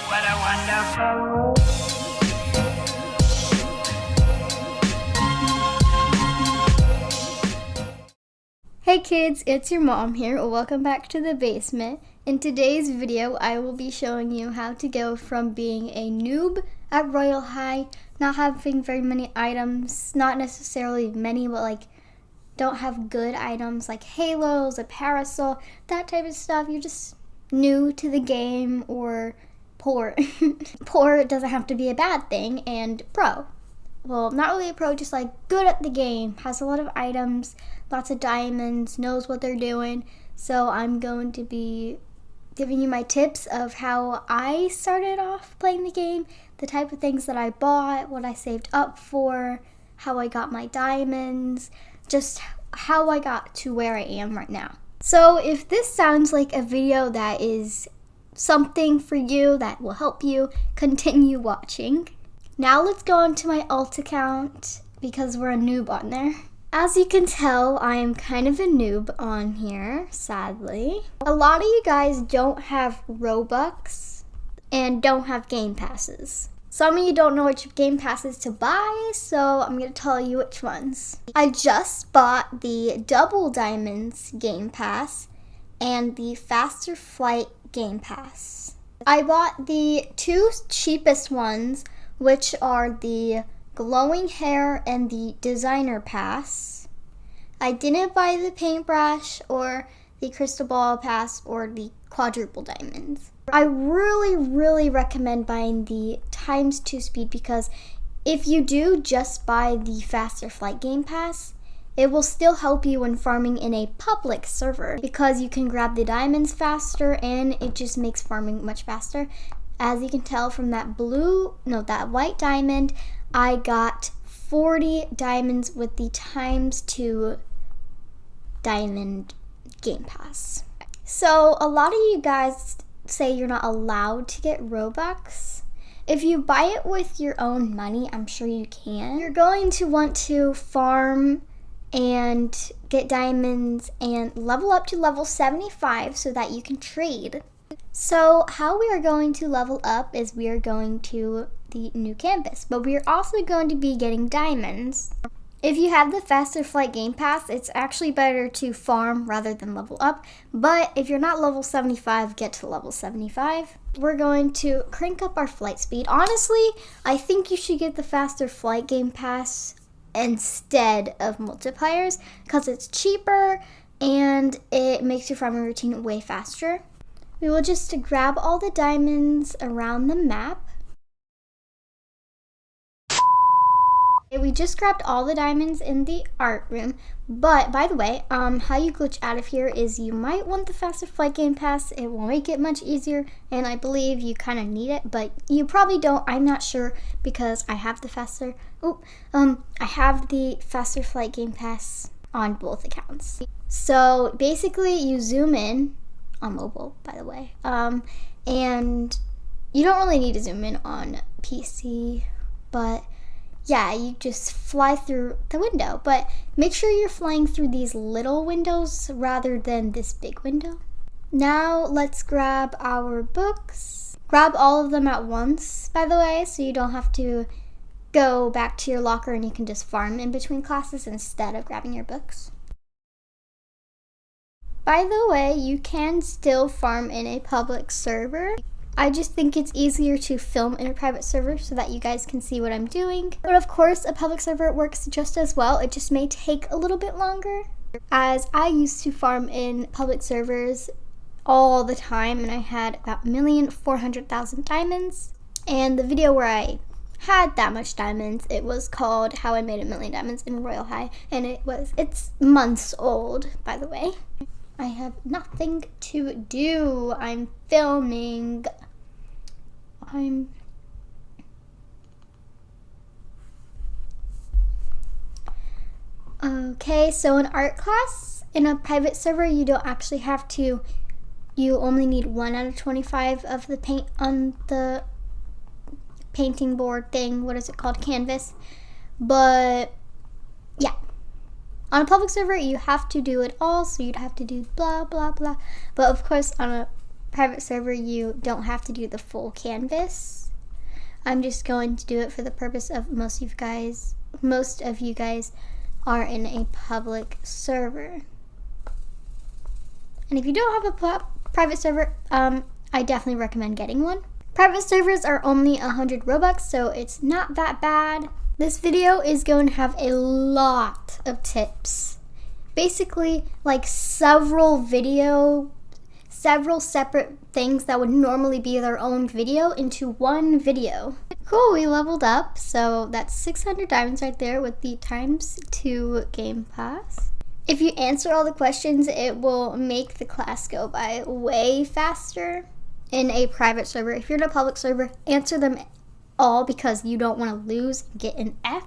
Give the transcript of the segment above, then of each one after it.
What a wonderful world. Hey kids, it's your mom here. Welcome back to the basement. In today's video, I will be showing you how to go from being a noob at Royal High, not having very many items, not necessarily many, but like don't have good items like halos, a parasol, that type of stuff. You're just new to the game, or poor. Poor doesn't have to be a bad thing, and pro. Well, not really a pro, just like good at the game, has a lot of items, lots of diamonds, knows what they're doing. So I'm going to be giving you my tips of how I started off playing the game, the type of things that I bought, what I saved up for, how I got my diamonds, just how I got to where I am right now. So if this sounds like a video that is something for you, that will help you, continue watching. Now let's go into my alt account because we're a noob on there. As you can tell, I am kind of a noob on here, sadly. A lot of you guys don't have Robux and don't have Game Passes. Some of you don't know which Game Passes to buy, so I'm going to tell you which ones. I just bought the Double Diamonds Game Pass and the Faster Flight Game Pass. I bought the two cheapest ones, which are the glowing hair and the designer pass. I didn't buy the paintbrush or the crystal ball pass or the quadruple diamonds. I really recommend buying the ×2 speed, because if you do just buy the faster flight game pass, it will still help you when farming in a public server, because you can grab the diamonds faster and it just makes farming much faster. As you can tell from that white diamond, I got 40 diamonds with the ×2 diamond game pass. So a lot of you guys say you're not allowed to get Robux. If you buy it with your own money, I'm sure you can. You're going to want to farm and get diamonds and level up to level 75 so that you can trade. So how we are going to level up is we are going to the new campus, but we are also going to be getting diamonds. If you have the faster flight game pass, it's actually better to farm rather than level up, but if you're not level 75, get to level 75. We're going to crank up our flight speed. Honestly, I think you should get the faster flight game pass instead of multipliers, because it's cheaper and it makes your farming routine way faster. We will just grab all the diamonds around the map. We just grabbed all the diamonds in the art room, but by the way, how you glitch out of here is you might want the faster flight game pass. It will make it much easier, and I believe you kind of need it, but you probably don't. I'm not sure, because I have the faster flight game pass on both accounts. So basically you zoom in on mobile, by the way, and you don't really need to zoom in on PC, but yeah, you just fly through the window, but make sure you're flying through these little windows rather than this big window. Now let's grab our books. Grab all of them at once, by the way, so you don't have to go back to your locker and you can just farm in between classes instead of grabbing your books. By the way, you can still farm in a public server. I just think it's easier to film in a private server so that you guys can see what I'm doing. But of course, a public server works just as well. It just may take a little bit longer, as I used to farm in public servers all the time, and I had about 1,400,000 diamonds. And the video where I had that much diamonds, it was called How I Made 1,000,000 Diamonds in Royal High, and it's months old, by the way. I have nothing to do. I'm filming. Okay, so in art class, in a private server, you don't actually have to, you only need 1 out of 25 of the paint on the painting board thing. What is it called? Canvas. But yeah. On a public server, you have to do it all, so you'd have to do blah, blah, blah. But of course, on a private server, you don't have to do the full canvas. I'm just going to do it for the purpose of most of you guys are in a public server. And if you don't have a private server, I definitely recommend getting one. Private servers are only 100 Robux, so it's not that bad. This video is going to have a lot of tips. Basically, like several separate things that would normally be their own video into one video. Cool, we leveled up, so that's 600 diamonds right there with the ×2 game pass. If you answer all the questions, it will make the class go by way faster in a private server. If you're in a public server, answer them all because you don't want to lose and get an F.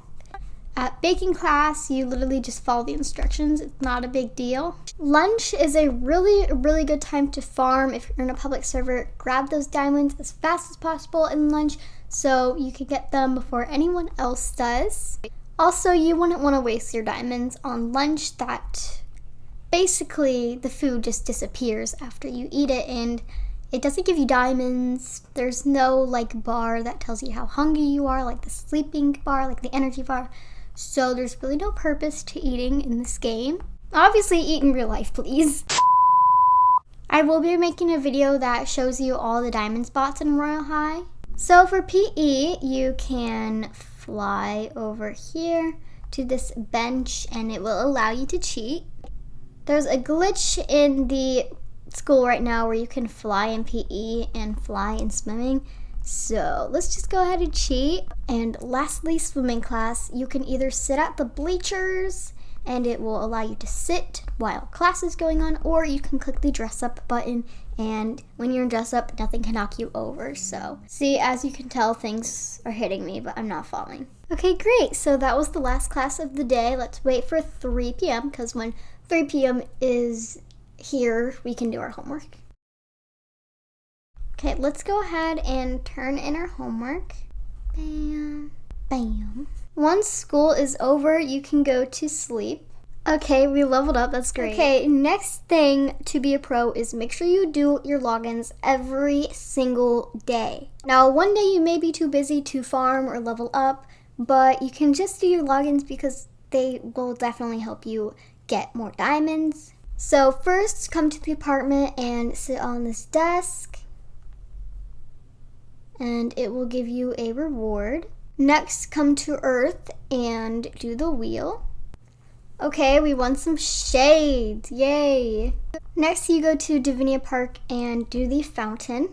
At baking class, you literally just follow the instructions. It's not a big deal. Lunch is a really good time to farm. If you're in a public server, grab those diamonds as fast as possible in lunch so you can get them before anyone else does. Also, you wouldn't want to waste your diamonds on lunch. That basically the food just disappears after you eat it and it doesn't give you diamonds. There's no like bar that tells you how hungry you are, like the sleeping bar, like the energy bar. So there's really no purpose to eating in this game. Obviously eat in real life, please. I will be making a video that shows you all the diamond spots in Royale High. So for PE, you can fly over here to this bench and it will allow you to cheat. There's a glitch in the school right now where you can fly in PE and fly in swimming. So let's just go ahead and cheat. And lastly, swimming class, you can either sit at the bleachers and it will allow you to sit while class is going on, or you can click the dress up button and when you're in dress up, nothing can knock you over. So see, as you can tell, things are hitting me, but I'm not falling. Okay, great. So that was the last class of the day. Let's wait for 3 p.m. because when 3 p.m. is here, we can do our homework. Okay, let's go ahead and turn in our homework. Bam, bam. Once school is over, you can go to sleep. Okay, we leveled up, that's great. Okay, next thing to be a pro is make sure you do your logins every single day. Now, one day you may be too busy to farm or level up, but you can just do your logins because they will definitely help you get more diamonds. So first, come to the apartment and sit on this desk, and it will give you a reward. Next, come to Earth and do the wheel. Okay, we won some shades, yay! Next, you go to Divinia Park and do the fountain.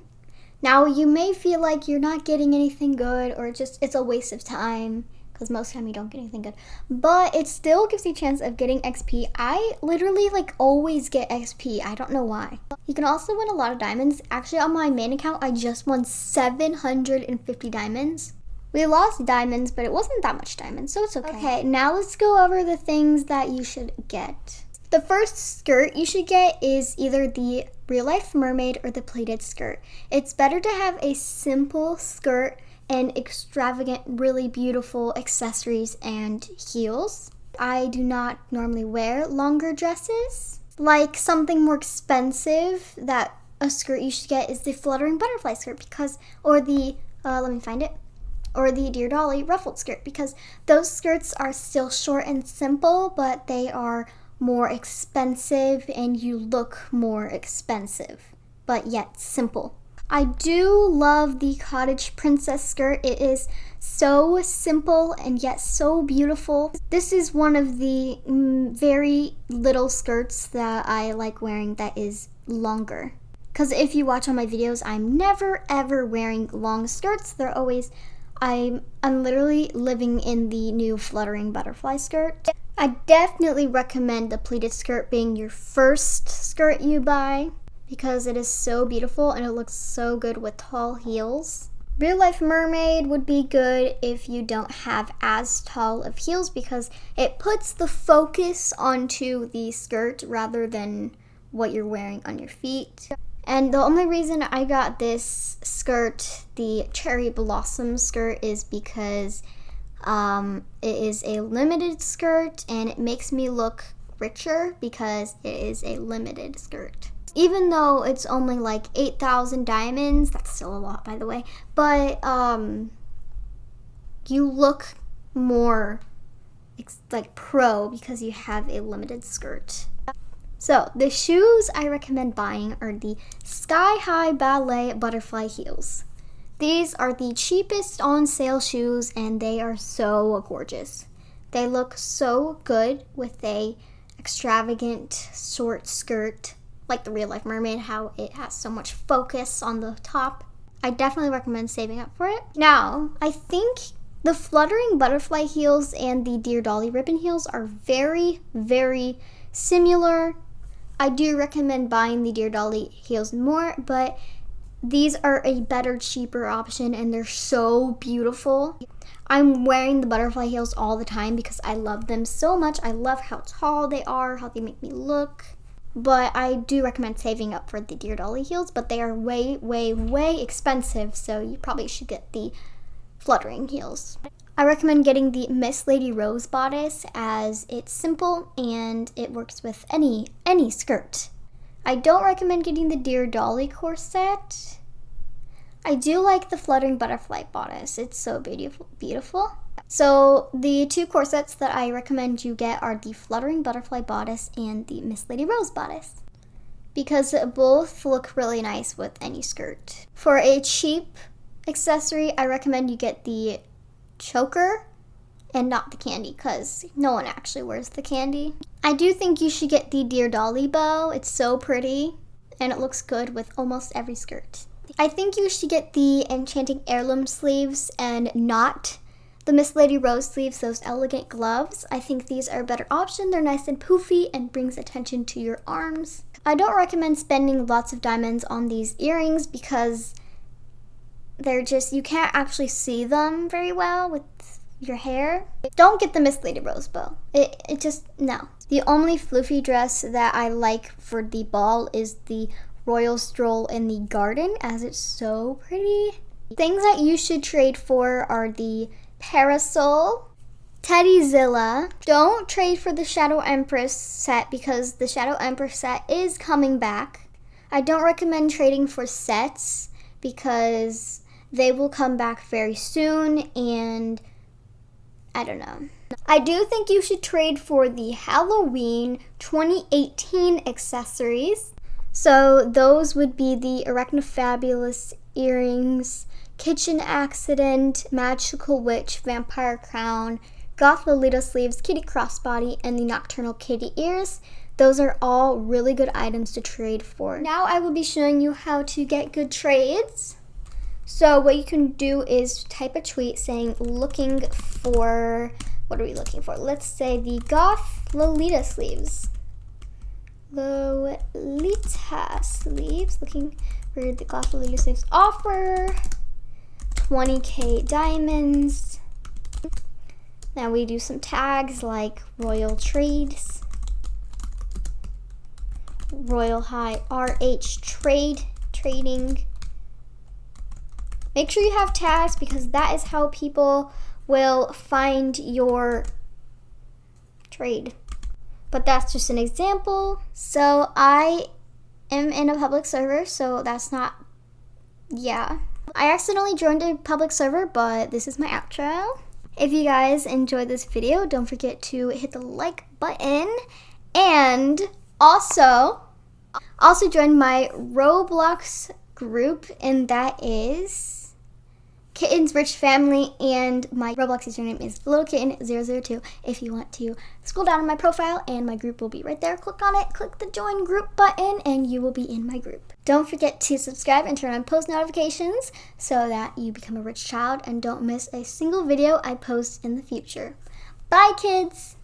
Now, you may feel like you're not getting anything good or just it's a waste of time, because most of the time you don't get anything good, but it still gives you a chance of getting XP. I literally always get XP. I don't know why. You can also win a lot of diamonds. Actually, on my main account, I just won 750 diamonds. We lost diamonds, but it wasn't that much diamonds, so it's okay. Okay, now let's go over the things that you should get. The first skirt you should get is either the real life mermaid or the pleated skirt. It's better to have a simple skirt and extravagant, really beautiful accessories and heels. I do not normally wear longer dresses. Like something more expensive that a skirt you should get is the fluttering butterfly skirt or the Dear Dolly ruffled skirt, because those skirts are still short and simple, but they are more expensive and you look more expensive, but yet simple. I do love the cottage princess skirt. It is so simple and yet so beautiful. This is one of the very little skirts that I like wearing that is longer. Because if you watch all my videos, I'm never ever wearing long skirts. I'm literally living in the new fluttering butterfly skirt. I definitely recommend the pleated skirt being your first skirt you buy, because it is so beautiful and it looks so good with tall heels. Real life mermaid would be good if you don't have as tall of heels, because it puts the focus onto the skirt rather than what you're wearing on your feet. And the only reason I got this skirt, the cherry blossom skirt, is because it is a limited skirt and it makes me look richer because it is a limited skirt. Even though it's only like 8,000 diamonds, that's still a lot, by the way, but you look more like pro because you have a limited skirt. So the shoes I recommend buying are the Sky High Ballet Butterfly Heels. These are the cheapest on sale shoes and they are so gorgeous. They look so good with a extravagant short skirt, like the Real Life Mermaid, how it has so much focus on the top. I definitely recommend saving up for it. Now, I think the fluttering butterfly heels and the Dear Dolly ribbon heels are very, very similar. I do recommend buying the Dear Dolly heels more, but these are a better, cheaper option and they're so beautiful. I'm wearing the butterfly heels all the time because I love them so much. I love how tall they are, how they make me look. But I do recommend saving up for the Dear Dolly heels, but they are way, way, way expensive, so you probably should get the fluttering heels. I recommend getting the Miss Lady Rose bodice as it's simple and it works with any skirt. I don't recommend getting the Dear Dolly corset. I do like the fluttering butterfly bodice. It's so beautiful. So the two corsets that I recommend you get are the fluttering butterfly bodice and the Miss Lady Rose bodice, because both look really nice with any skirt. For a cheap accessory, I recommend you get the choker and not the candy, because no one actually wears the candy. I do think you should get the Dear Dolly bow. It's so pretty and it looks good with almost every skirt. I think you should get the Enchanting Heirloom sleeves and not the Miss Lady Rose sleeves, those elegant gloves. I think these are a better option. They're nice and poofy and brings attention to your arms. I don't recommend spending lots of diamonds on these earrings because they're just, you can't actually see them very well with your hair. Don't get the Miss Lady Rose bow. It just, no. The only floofy dress that I like for the ball is the Royal Stroll in the Garden, as it's so pretty. Things that you should trade for are the parasol, Teddyzilla. Don't trade for the Shadow Empress set because the Shadow Empress set is coming back. I don't recommend trading for sets because they will come back very soon and I don't know. I do think you should trade for the Halloween 2018 accessories. So those would be the Arachnofabulous earrings, Kitchen Accident, Magical Witch, Vampire Crown, Goth Lolita sleeves, Kitty Crossbody, and the Nocturnal Kitty ears. Those are all really good items to trade for. Now I will be showing you how to get good trades. So what you can do is type a tweet saying looking for, what are we looking for? Let's say the Goth Lolita sleeves. Lolita sleeves, looking for the Goth Lolita sleeves offer, 20k diamonds. Now we do some tags like Royal Trades, Royal High RH trading. Make sure you have tags because that is how people will find your trade. But that's just an example. So I am in a public server, so that's not, yeah. I accidentally joined a public server, but this is my outro. If you guys enjoyed this video, don't forget to hit the like button and also join my Roblox group, and that is Kitten's Rich Family, and my Roblox username is littlekitten002 if you want to scroll down on my profile, and my group will be right there. Click on it, click the join group button, and you will be in my group. Don't forget to subscribe and turn on post notifications so that you become a rich child and don't miss a single video I post in the future. Bye, kids!